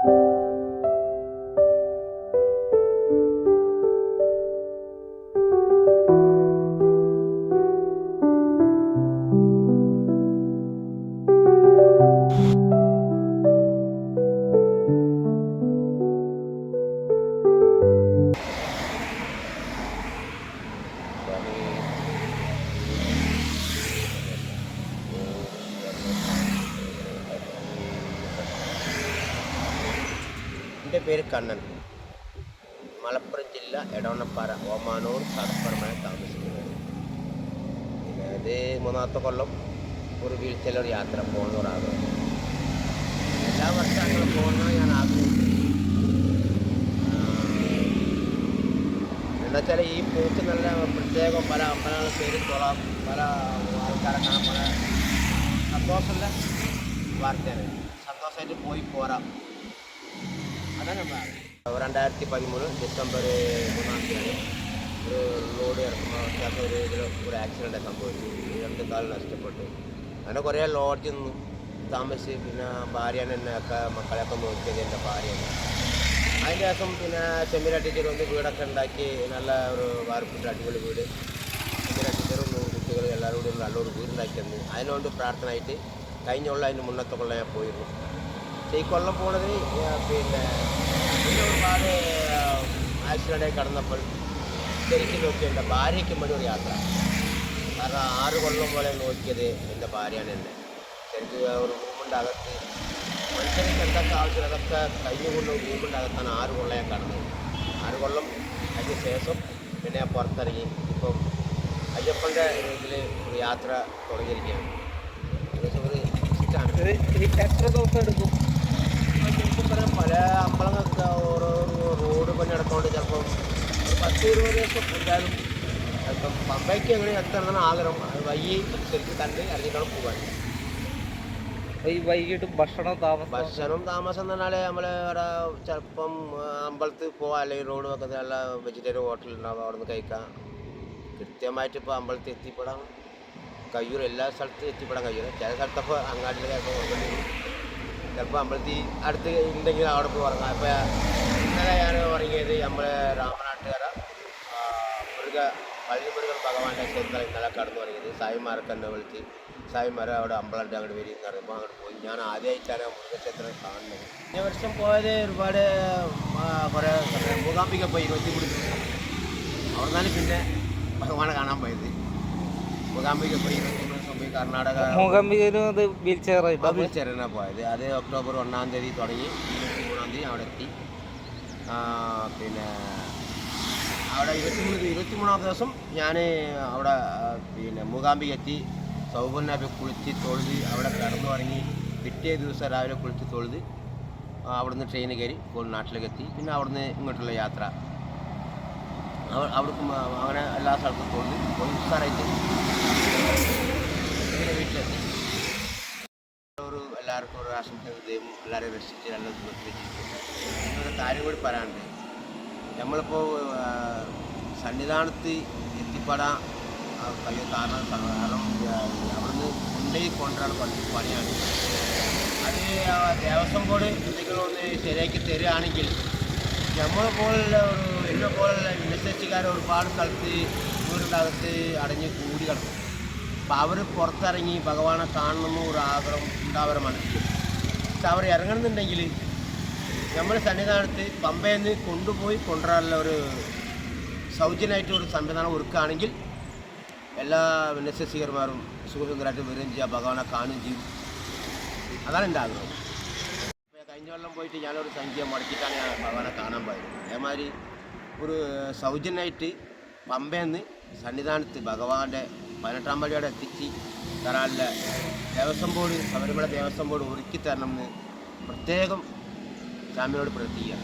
എൻ്റെ പേര് കണ്ണൻ. മലപ്പുറം ജില്ല എടവണ്ണപ്പാറ ഓമാനൂർ കടപ്പുറമാണ് താമസിക്കുന്നത്. പിന്നെ ഇത് മൂന്നാമത്തെ കൊല്ലം ഒരു വീൽ ചെയർ യാത്ര പോകുന്നവരാകും. എല്ലാ വർഷവും അങ്ങനെ പോകുന്നത് ഞാൻ ആഗ്രഹിക്കുന്നു. എന്നുവെച്ചാൽ ഈ പോക്ക് നല്ല പ്രത്യേകം പല അമ്പലങ്ങളുടെ പേര് തൊഴാം, പല ആൾക്കാരെ കാണാൻ പല സന്തോഷമുള്ള വാർത്തയാണ്. സന്തോഷമായിട്ട് പോയി പോരാം. അതാണ് 2013 ഡിസംബർ 3-ാം തീയതി ഒരു ലോഡ് ഇറക്കുമ്പോൾ ഒരു ആക്സിഡൻ്റ് സംഭവിച്ചു. 2 കാല് നഷ്ടപ്പെട്ടു. അങ്ങനെ കുറേ ലോഡ്ജിൽ നിന്നും താമസിച്ച് പിന്നെ ഭാര്യനെ ഒക്കെ മക്കളെയൊക്കെ നോക്കിയത് എൻ്റെ ഭാര്യയാണ്. അതിൻ്റെ ശേഷം പിന്നെ ചെമ്മീര ടീച്ചർ വന്ന് വീടൊക്കെ ഉണ്ടാക്കി നല്ല ഒരു വാർപ്പിട്ട് അടിപൊളി വീട്. ചെമ്മീര ടീച്ചറും കുട്ടികളും എല്ലാവരും കൂടി നല്ലൊരു വീടുണ്ടാക്കി തന്നു. അതിനുകൊണ്ട് പ്രാർത്ഥന ആയിട്ട് കഴിഞ്ഞ കൊല്ലം അതിന് മുന്നത്തെ കൊല്ലം ഞാൻ പോയിരുന്നു. ഈ കൊല്ലം പോണത് പിന്നെ ഒരുപാട് ആക്സിഡൻ്റായി കടന്നപ്പോൾ ശരിക്കും നോക്കി എൻ്റെ ഭാര്യയ്ക്ക് വേണ്ടി ഒരു യാത്ര. കാരണം 6 കൊല്ലം പോലെ നോക്കിയത് എൻ്റെ ഭാര്യയാണ് എന്നെ. ശരിക്കും ഒരു റൂമിൻ്റെ അകത്ത് മനുഷ്യർക്ക് എന്തൊക്കെ ആവശ്യം അതൊക്കെ കഴിഞ്ഞുകൊണ്ട് റൂമിൻ്റെ അകത്താണ് 6 കൊല്ലം ഞാൻ കടന്നത്. 6 കൊല്ലം അതിന് ശേഷം പിന്നെ ഞാൻ പുറത്തിറങ്ങി. ഇപ്പം അയ്യപ്പൻ്റെ ഇതിൽ ഒരു യാത്ര തുടങ്ങിയിരിക്കുകയാണ്. ഏകദേശം ഒരു എത്ര ദിവസം എടുക്കും? ശരിക്കും പറയാം പല അമ്പലങ്ങൾക്ക് ഓരോ റോഡ് പണി നടക്കുകൊണ്ട് ചിലപ്പം 10-20 ദിവസം എന്തായാലും ചിലപ്പം പമ്പയ്ക്ക് എങ്ങനെ എത്തണമെന്നാണ് ആഗ്രഹം. അത് വൈകി ശരിക്കും കണ്ട് ഇറങ്ങിക്കണം പോകാൻ. ഈ വൈകിട്ട് ഭക്ഷണം താമസം എന്ന് പറഞ്ഞാൽ നമ്മൾ അവിടെ ചിലപ്പം അമ്പലത്തിൽ പോകാം, അല്ലെങ്കിൽ റോഡ് വെക്കുന്നത് നല്ല വെജിറ്റേറിയൻ ഹോട്ടലുണ്ടാവും, അവിടെ നിന്ന് കഴിക്കാം. കൃത്യമായിട്ട് ഇപ്പോൾ അമ്പലത്തിൽ എത്തിപ്പെടാൻ കഴിയൂല, എല്ലാ സ്ഥലത്തും എത്തിപ്പെടാൻ കഴിയൂല. ചില സ്ഥലത്തൊക്കെ അങ്ങാടിയിൽ ചിലപ്പോൾ ചിലപ്പോൾ അമ്പലത്തിൽ അടുത്ത് ഉണ്ടെങ്കിൽ അവിടെ പോയി ഉറങ്ങാം. ഇപ്പോൾ ഇന്നലെ ഞാൻ ഉറങ്ങിയത് നമ്മൾ രാമനാട്ടുകര പള്ളിമുരുകൻ ഭഗവാന്റെ ക്ഷേത്രത്തിൽ ഇന്നലെ കടന്നു തുടങ്ങിയത്. സായിമാരൊക്കെ എന്നെ വിളിച്ച് സായിമാരെ അവിടെ അമ്പലമുണ്ട് അങ്ങോട്ട് വരും എന്ന് പറയുമ്പോൾ അങ്ങോട്ട് പോയി. ഞാൻ ആദ്യമായിട്ടാണ് മുരുകക്ഷേത്രം കാണുന്നത്. കഴിഞ്ഞ വർഷം പോയത് ഒരുപാട് കുറേ മൂകാംബിക പോയി 23 ദിവസം. അവിടെ നിന്നാണ് പിന്നെ ഭഗവാനെ കാണാൻ പോയത്. മൂകാംബിക പോയി 23 ദിവസം പോയി. കർണാടക വീൽ ചെയറിനാണ് പോയത്. അത് ഒക്ടോബർ 1-ാം തീയതി തുടങ്ങി 23-ാം തീയതി അവിടെ എത്തി. പിന്നെ അവിടെ 23-ാം ദിവസം ഞാൻ അവിടെ പിന്നെ മൂകാംബിക എത്തി. സൗബറിനെ കുളിച്ച് തൊഴുത് അവിടെ കിടന്നു തുടങ്ങി. പിറ്റേ ദിവസം രാവിലെ കുളിച്ച് തൊഴുത് അവിടുന്ന് ട്രെയിൻ കയറി നാട്ടിലേക്ക് എത്തി. പിന്നെ അവിടുന്ന് ഇങ്ങോട്ടുള്ള യാത്ര അവിടേക്കും അങ്ങനെ എല്ലാ സ്ഥലത്തും തൊഴുത് പോയി ഉത്സാഹമായിട്ട് പിന്നെ വീട്ടിലെത്തി. എല്ലാവർക്കും ഒരു ആശംസ ദൈവം എല്ലാവരെയും രക്ഷിച്ച് നല്ല സുഖത്തിലേക്ക്. എന്നൊരു കാര്യം കൂടി പറയാനുണ്ട്. നമ്മളിപ്പോൾ സന്നിധാനത്ത് എത്തിപ്പെടാൻ കഴിയും. കാരണം അവിടുന്ന് കൊണ്ടുപോയി കൊണ്ടുവരാൻ പണിയാണ്. അത് ദേവസ്വം ബോർഡ് എന്തെങ്കിലും ഒന്ന് ശരിയാക്കി തരികയാണെങ്കിൽ നമ്മളെ പോലുള്ള എന്നെ പോലുള്ള വിനശേഷിക്കാർ ഒരുപാട് സ്ഥലത്ത് വീടിൻ്റെ അകത്ത് അടഞ്ഞ് കൂടി കിടക്കും. അപ്പോൾ അവർ പുറത്തിറങ്ങി ഭഗവാനെ കാണണമെന്ന് ഒരു ആഗ്രഹം ഉണ്ടാവരുടെ മനസ്സിൽ. പക്ഷെ അവർ ഇറങ്ങണമെന്നുണ്ടെങ്കിൽ നമ്മൾ സന്നിധാനത്ത് പമ്പയിൽ നിന്ന് കൊണ്ടുപോയി കൊണ്ടുവരാനുള്ള ഒരു സൗജന്യമായിട്ട് ഒരു സംവിധാനം ഒരുക്കുകയാണെങ്കിൽ എല്ലാ വിനശേഷികന്മാരും സുഖസുന്ദരമായിട്ട് വരികയും ചെയ്യുക, ഭഗവാനെ കാണുകയും ചെയ്യും. അതാണ് എൻ്റെ ആഗ്രഹം. കഴിഞ്ഞ കൊല്ലം പോയിട്ട് ഞാനൊരു സംഖ്യ മുടക്കിയിട്ടാണ് ഞാൻ ഭഗവാനെ കാണാൻ പോയത്. അതേമാതിരി ഒരു സൗജന്യമായിട്ട് പമ്പയിൽ നിന്ന് സന്നിധാനത്ത് ഭഗവാന്റെ 18-ാം പടിയോടെ എത്തിച്ച് തരാനുള്ള ദേവസ്വം ബോർഡ്, ശബരിമല ദേവസ്വം ബോർഡ് ഒരുക്കി തരണമെന്ന് പ്രത്യേകം സ്വാമിയോട് പ്രാർത്ഥിക്കുക.